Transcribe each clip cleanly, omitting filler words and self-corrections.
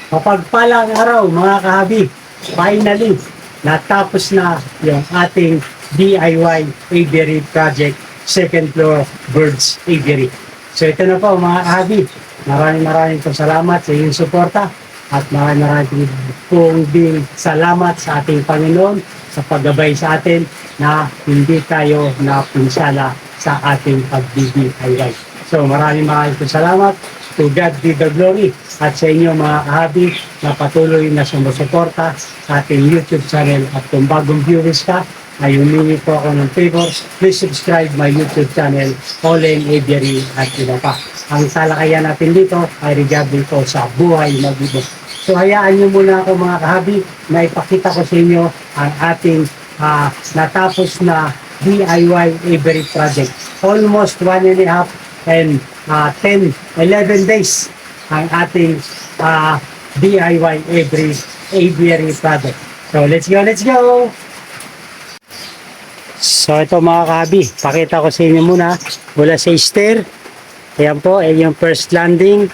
Mapagpalang araw mga kahabi. Finally, natapos na yung ating DIY aviary project, second floor birds aviary. So ito na po mga kahabi. Maraming pong salamat sa inyong suporta at maraming pong din salamat sa ating Panginoon sa paggabay sa atin na hindi tayo napinsala sa ating pag-DIY. So maraming pong salamat. To God be the glory at sa inyo mga kahabi na patuloy na sumusuporta sa ating YouTube channel at kung bagong viewers ka ay humingi po ako ng favor, please subscribe my YouTube channel, Olen Aviary at iba pa. Ang talakayan natin dito ay regarding po sa buhay mag-ibon. So hayaan nyo muna ako mga kahabi na ipakita ko sa inyo ang ating natapos na DIY aviary project. Almost 1.5 and 10, 11 days ang ating DIY aviary project. So let's go! So ito mga kahabi, pakita ko sa inyo muna mula sa stair. Ayan po, yung first landing.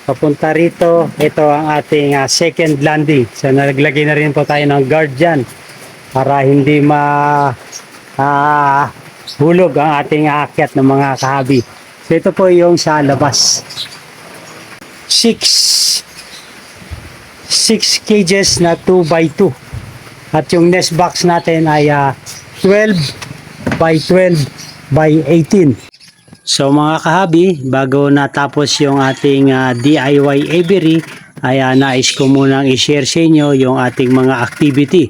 Papunta rito, ito ang ating second landing. So naglagay na rin po tayo ng guard dyan para hindi hulog ang ating aakyat ng mga kahabi. So ito po yung sa labas. 6 cages na 2x2. At yung nest box natin ay 12 by 12 by 18. So mga kahabi, bago natapos yung ating DIY aviary, ay nais ko munang i-share sa inyo yung ating mga activity.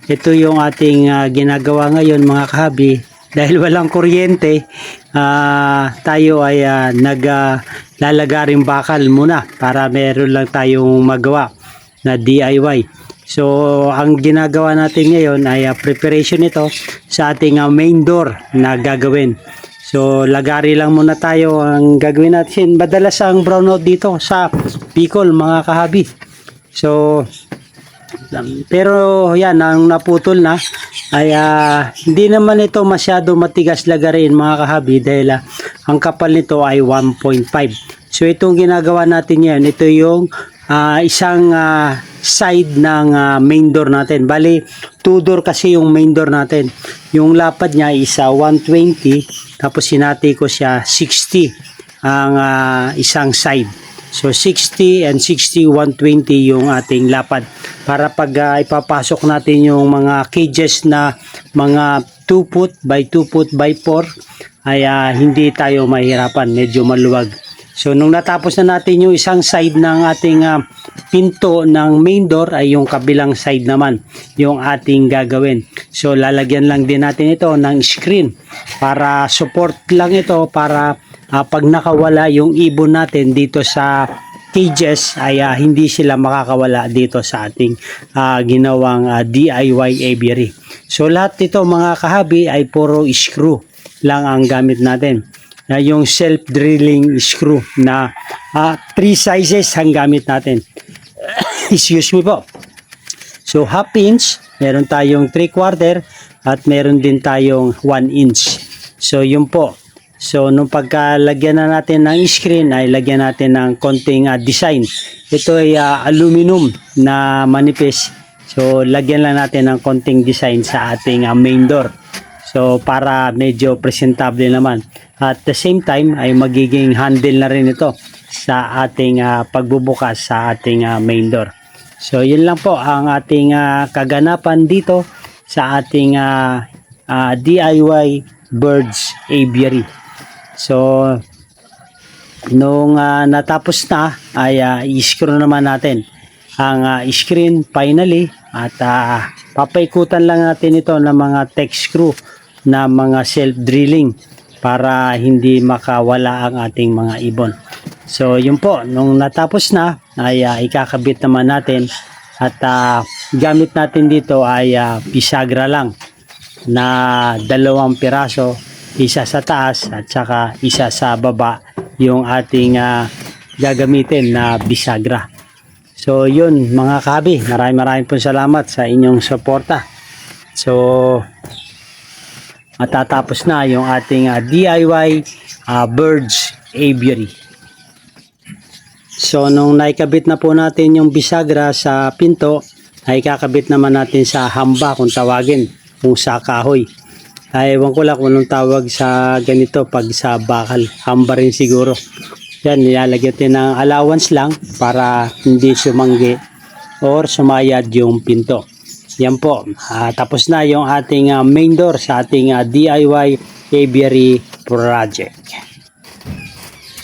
Ito yung ating ginagawa ngayon mga kahabi. Dahil walang kuryente, tayo ay naglalagaring bakal muna para meron lang tayong magawa na DIY. So, ang ginagawa natin ngayon ay preparation ito sa ating main door na gagawin. So, lagari lang muna tayo ang gagawin natin. Madalas ang brownout dito sa Bicol, mga kahabi. So, pero yan, ang naputol na ay hindi naman ito masyado matigas lagarin mga kahabi dahil ang kapal nito ay 1.5. So itong ginagawa natin yan, ito yung isang side ng main door natin. Bali, 2 door kasi yung main door natin. Yung lapad niya is 120, tapos sinati ko siya 60 ang isang side. So 60 and 60, 120 yung ating lapad. Para pag ipapasok natin yung mga cages na mga 2 foot by 2 foot by 4 ay hindi tayo mahirapan, medyo maluwag. So nung natapos na natin yung isang side ng ating pinto ng main door, ay yung kabilang side naman yung ating gagawin. So lalagyan lang din natin ito ng screen para support lang ito para pag nakawala yung ibon natin dito sa cages ay hindi sila makakawala dito sa ating ginawang DIY aviary. So lahat ito mga kahabi ay puro screw lang ang gamit natin. Yung self-drilling screw na 3 sizes ang gamit natin. Excuse me po. So half inch, meron tayong 3/4 at meron din tayong 1 inch. So yun po. So nung pagkalagyan na natin ng screen ay lagyan natin ng konting design. Ito ay aluminum na manipis. So lagyan lang natin ng konting design sa ating main door. So para medyo presentable naman. At the same time ay magiging handle na rin ito sa ating pagbubukas sa ating main door. So yun lang po ang ating kaganapan dito sa ating DIY birds aviary. So nung natapos na ay i-screw naman natin ang screen finally at papaikutan lang natin ito ng mga tech screw na mga self-drilling para hindi makawala ang ating mga ibon. So yun po, nung natapos na ay ikakabit naman natin at gamit natin dito ay bisagra lang na 2 piraso, isa sa taas at saka isa sa baba yung ating gagamitin na bisagra. So yun mga kahabi, maraming pong salamat sa inyong suporta. So matatapos na yung ating DIY birds aviary. So nung naikabit na po natin yung bisagra sa pinto, ay kakabit naman natin sa hamba kung tawagin, kung sa kahoy. Ay ewan ko lang kung anong tawag sa ganito pag sa bakal, hamba rin siguro. Yan, nilalagyan natin ng allowance lang para hindi sumanggi or sumayad yung pinto. Yan po, tapos na yung ating main door sa ating DIY aviary project.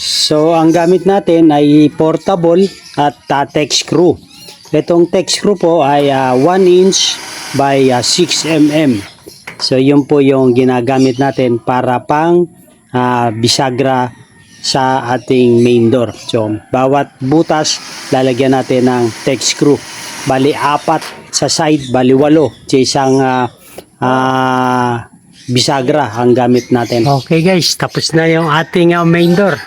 So ang gamit natin ay portable at tech screw. Itong tech screw po ay 1 inch by 6 mm. So yun po yung ginagamit natin para pang bisagra sa ating main door. So bawat butas lalagyan natin ng tech screw. Bali 4 sa side, bali 8 sa isang bisagra ang gamit natin. Okay guys, tapos na yung ating main door.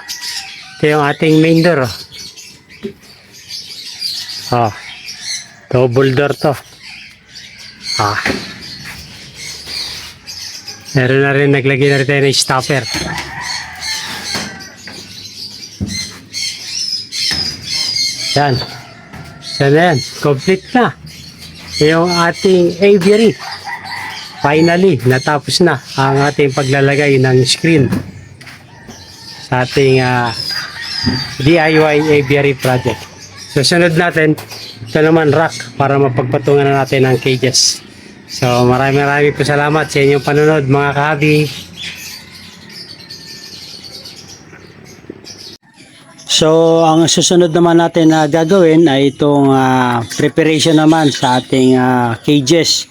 Ito yung ating main door. Double door to. Meron na rin, naglagay na rin tayo ng stopper. Yan. Yan na yan. Complete na. Yung ating aviary. Finally, natapos na ang ating paglalagay ng screen sa ating DIY aviary project. Susunod natin, ito naman rack para mapagpatungan na natin ang cages. So maraming po salamat sa inyong panonood mga kahabi. So ang susunod naman natin na gagawin ay itong preparation naman sa ating cages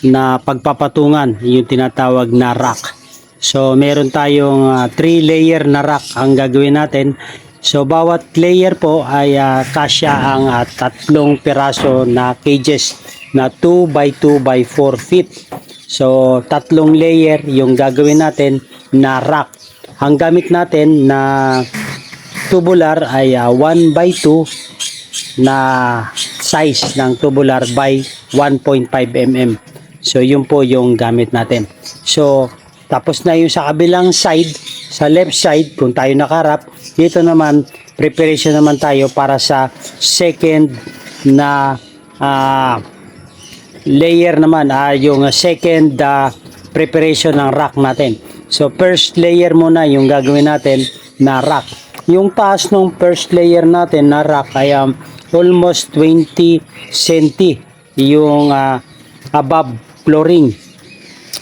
na pagpapatungan, yung tinatawag na rack. So meron tayong 3 layer na rack ang gagawin natin. So bawat layer po ay kasya ang 3 piraso na cages na 2 by 2 by 4 feet. So 3 layer yung gagawin natin na rack. Ang gamit natin na tubular ay 1 by 2 na size ng tubular by 1.5 mm. So yun po yung gamit natin. So tapos na yung sa kabilang side, sa left side kung tayo nakarap, dito naman preparation naman tayo para sa second na layer naman, yung second preparation ng rack natin. So first layer muna yung gagawin natin na rack. Yung taas ng first layer natin na rack ay almost 20 cm yung above flooring.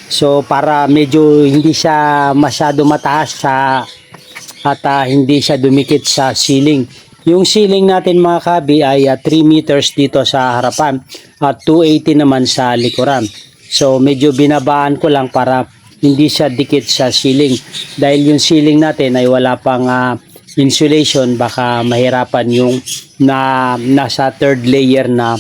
So para medyo hindi siya masyado mataas at hindi siya dumikit sa ceiling. Yung ceiling natin mga kabi ay 3 meters dito sa harapan at 280 naman sa likuran. So medyo binabaan ko lang para hindi siya dikit sa ceiling. Dahil yung ceiling natin ay wala pang insulation, baka mahirapan yung nasa third layer na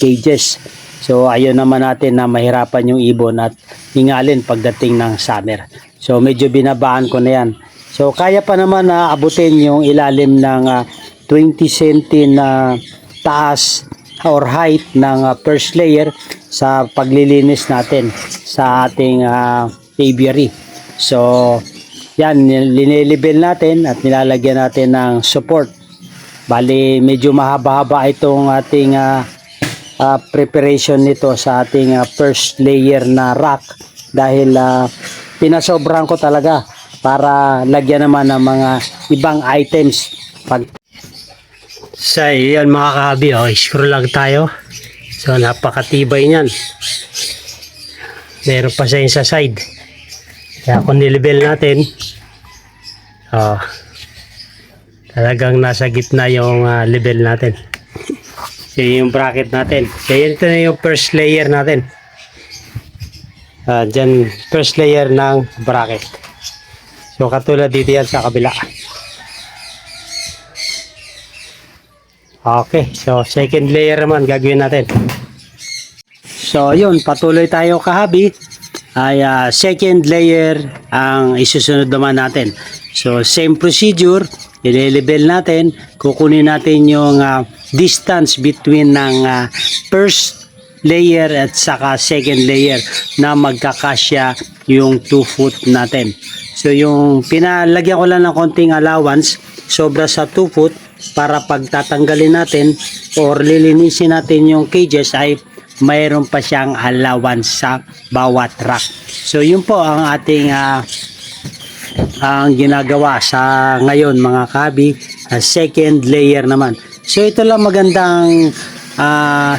cages. So ayun naman natin na mahirapan yung ibon at hingalin pagdating ng summer. So medyo binabaan ko na yan. So kaya pa naman na abutin yung ilalim ng 20 cm na taas or height ng first layer sa paglilinis natin sa ating aviary. So yan, linilibel natin at nilalagyan natin ng support. Bali medyo mahaba-haba itong ating preparation nito sa ating first layer na rack dahil pinasobran ko talaga para lagyan naman ng mga ibang items. So yan mga kahabi, screw lang tayo. So napakatibay niyan. Meron pa siya sa side. Kaya kung nilibel natin, talagang nasa gitna yung level natin. So yung bracket natin. So ito na yung first layer natin. Dyan first layer ng bracket. So katulad dito yan sa kabila. Okay, so second layer naman gagawin natin. So yun, patuloy tayo kahabi. Ay second layer ang isusunod naman natin. So same procedure, i-level natin, kukunin natin yung distance between ng first layer at saka second layer na magkakasya yung 2 foot natin. So yung pinalagyan ko lang ng konting allowance, sobra sa 2 foot, para pagtatanggalin natin or lilinisin natin yung cages ay mayroon pa siyang allowance sa bawat rack. So yun po ang ating ang ginagawa sa ngayon mga kahabi, second layer naman. So ito lang magandang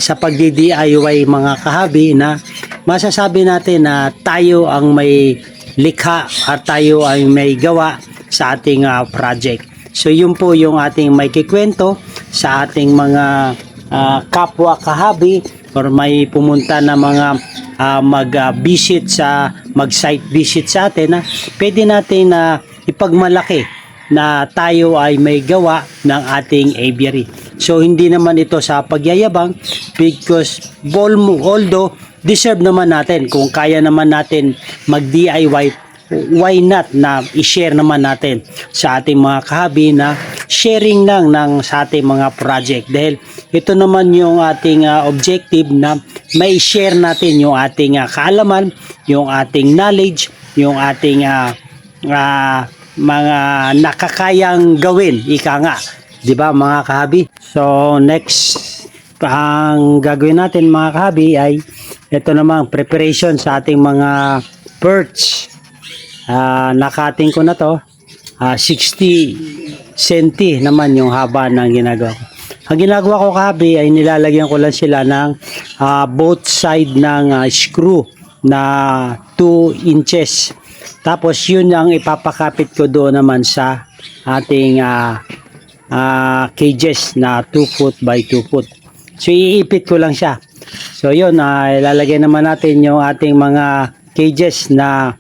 sa pagdi-DIY mga kahabi na masasabi natin na tayo ang may likha at tayo ay may gawa sa ating project. So yun po yung ating may kikwento sa ating mga kapwa kahabi or may pumunta na mga mag-visit mag-site visit sa atin na pwede natin na ipagmalaki na tayo ay may gawa ng ating aviary. So hindi naman ito sa pagyayabang because although deserve naman natin kung kaya naman natin mag-DIY, why not na i-share naman natin sa ating mga kahabi na sharing lang ng sa ating mga project dahil ito naman yung ating objective na may share natin yung ating kaalaman, yung ating knowledge, yung ating mga nakakayang gawin, ika nga, di ba mga kahabi? So next ang gagawin natin mga kahabi ay ito namang preparation sa ating mga perch. Nakating ko na to 60 cm naman yung haba ng ginagawa ko. Ang ginagawa ko kahabi ay nilalagyan ko lang sila ng both side ng screw na 2 inches. Tapos yun ang ipapakapit ko doon naman sa ating cages na 2 foot by 2 foot. So iipit ko lang siya. So yun, ilalagay naman natin yung ating mga cages na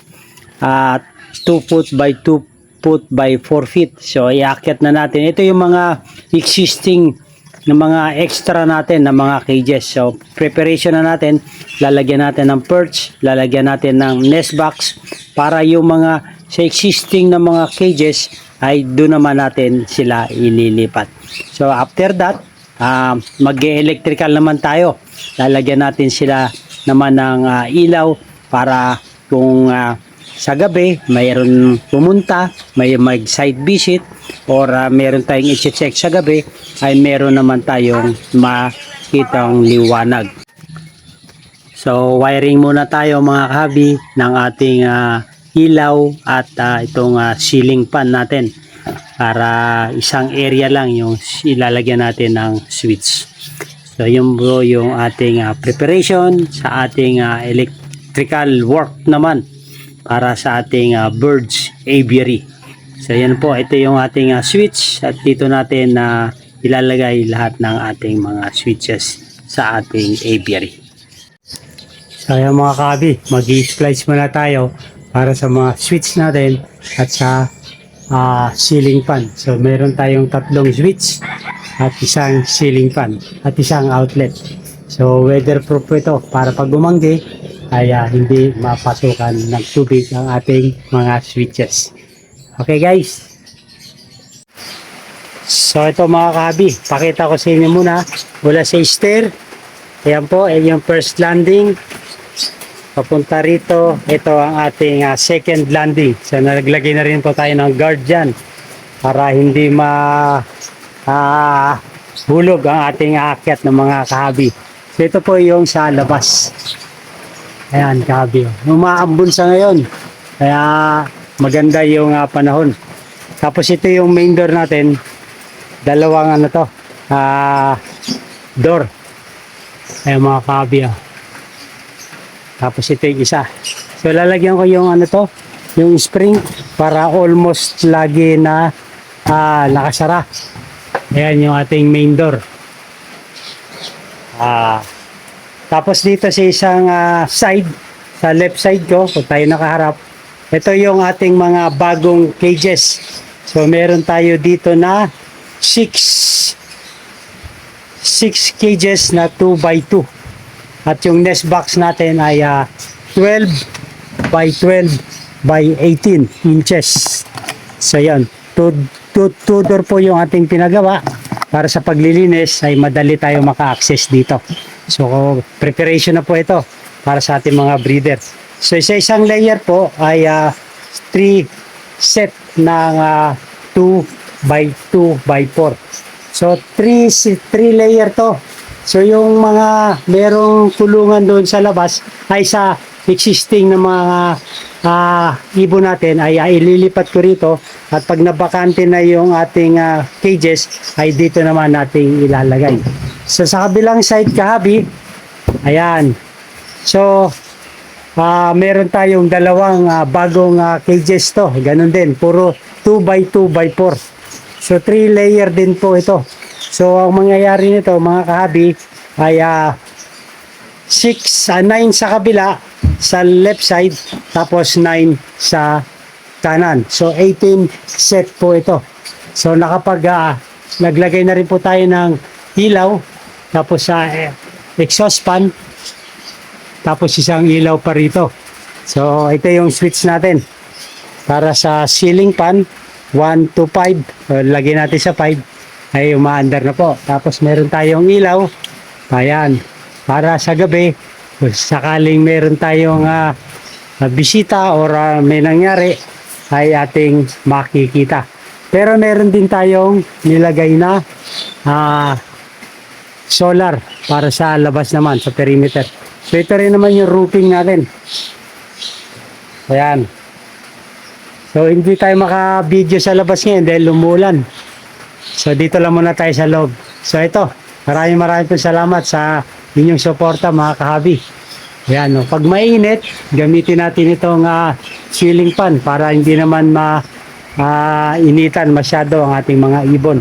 2 foot by 2 foot by 4 feet. So iakyat na natin. Ito yung mga existing na mga extra natin na mga cages. So preparation na natin. Lalagyan natin ng perch, lalagyan natin ng nest box para yung mga sa existing na mga cages ay doon naman natin sila ililipat. So after that, mag-electrical naman tayo. Lalagyan natin sila naman ng ilaw para kung sa gabi mayroon pumunta, may mag-site visit or meron tayong i-check sa gabi ay meron naman tayong makitang liwanag. So wiring muna tayo mga kahabi ng ating ilaw at itong ceiling fan natin para isang area lang yung ilalagyan natin ng switch. So yun po yung ating preparation sa ating electrical work naman para sa ating birds aviary. So yan po, ito yung ating switch at dito natin ilalagay lahat ng ating mga switches sa ating aviary. So yan mga kabi, mag-i-splice muna tayo para sa mga switch natin at sa ceiling fan. So meron tayong 3 switch at isang ceiling fan at isang outlet. So weatherproof ito para pag bumanggi ay hindi mapasukan ng tubig ang ating mga switches. Okay guys. So ito mga kahabi, pakita ko sa inyo muna mula sa stair. Ayan po, yung first landing. Papunta rito, ito ang ating second landing. So naglagay na rin po tayo ng guard dyan para hindi hulog ang ating aakyat ng mga kahabi. So ito po yung sa labas. Ayan kahabi. Umaambon sa ngayon. Kaya maganda yung panahon. Tapos ito yung main door natin. Dalawang door. Ayan mga kahabi. Tapos ito yung isa. So lalagyan ko yung yung spring para almost lagi na nakasara. Ayan yung ating main door. Tapos dito sa isang side, sa left side ko, kung tayo nakaharap, ito yung ating mga bagong cages. So meron tayo dito na 6 cages na 2 by 2. At yung nest box natin ay 12 by 12 by 18 inches. So yan, 2 door po yung ating pinagawa para sa paglilinis ay madali tayo maka-access dito. So preparation na po ito para sa ating mga breeder. So sa isang layer po ay 3 set ng 2 by 2 by 4. So, three layer to. So, yung mga merong kulungan doon sa labas ay sa existing na mga ibon natin ay ililipat ko rito at pag nabakante na yung ating cages ay dito naman nating ilalagay. So, sa kabilang side kahabi, ayan. So, meron tayong dalawang bagong cages to. Ganun din, puro 2x2x4. So 3 layer din po ito. So ang mangyayari nito mga kahabi ay 9 sa kabila sa left side tapos 9 sa kanan. So 18 set po ito. So nakapag naglagay na rin po tayo ng ilaw tapos sa exhaust fan tapos isang ilaw pa rito. So ito yung switch natin para sa ceiling fan 1 to 5. Lagyan natin sa 5 ay umaandar na po. Tapos meron tayong ilaw. Ayan. Para sa gabi, sakaling meron tayong bisita or may nangyari ay ating makikita. Pero meron din tayong nilagay na solar para sa labas naman, sa perimeter. So ito rin naman yung roofing natin. Ayan. So hindi tayo maka-video sa labas ngayon dahil lumulan. So dito lang muna tayo sa loob. So ito, maraming po salamat sa inyong suporta mga kahabi. Ayan, no. Pag mainit, gamitin natin itong ceiling fan para hindi naman initan masyado ang ating mga ibon.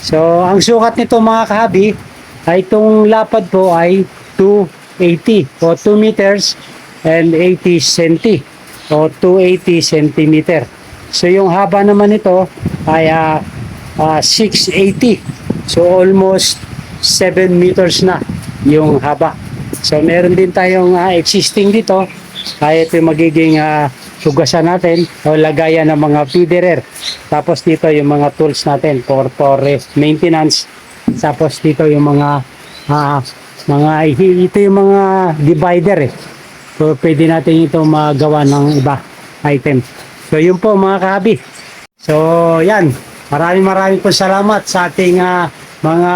So ang sukat nito mga kahabi ay itong lapad po ay 280 o 2 meters and 80 cm. O 280 cm. So yung haba naman nito ay 680. So almost 7 meters na yung haba. So meron din tayong existing dito. Kaya ito yung magiging tugasan natin o lagayan ng mga feederer. Tapos dito yung mga tools natin for maintenance. Tapos dito yung ito yung mga divider So, pwede natin ito magawa ng iba item. So, yun po mga kahabi. So, yan. Maraming po salamat sa ating mga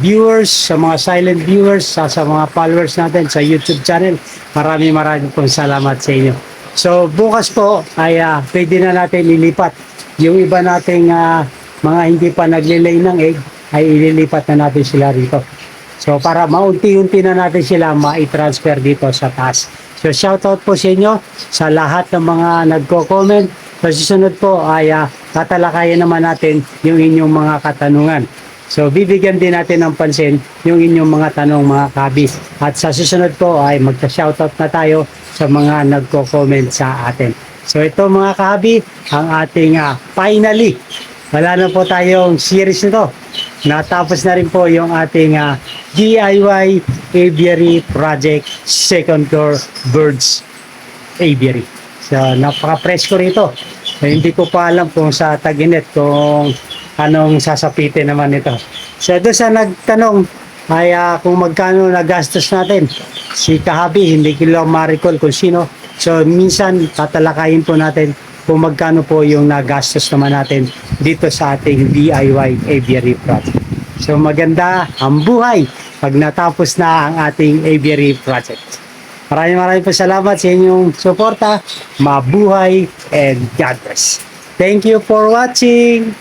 viewers, sa mga silent viewers, sa mga followers natin sa YouTube channel. Maraming po salamat sa inyo. So, bukas po ay pwede na natin ilipat. Yung iba nating mga hindi pa naglilay ng egg ay ililipat na natin sila rito. So para maunti-unti na natin sila ma-transfer dito sa taas. So shoutout po sa inyo sa lahat ng mga nagko-comment. Sa susunod po ay tatalakayan naman natin yung inyong mga katanungan. So bibigyan din natin ng pansin yung inyong mga tanong mga kahabi. At sa susunod po ay magta-shoutout na tayo sa mga nagko-comment sa atin. So ito mga kahabi, ang ating finally, wala na po tayong series nito. Natapos na rin po yung ating DIY Aviary Project Second Floor Birds Aviary. So, napaka-presko rito. So, hindi ko pa alam kung sa Taginet kung anong sasapitin naman ito. So, doon sa nagtanong ay kung magkano nagastos natin. Si Kahabi, hindi ko lang ma-recall kung sino. So, minsan tatalakayin po natin kung magkano po yung nagastos naman natin dito sa ating DIY Aviary Project. So maganda ang buhay pag natapos na ang ating Aviary Project. Maraming po salamat sa inyong suporta. Mabuhay and God bless. Thank you for watching.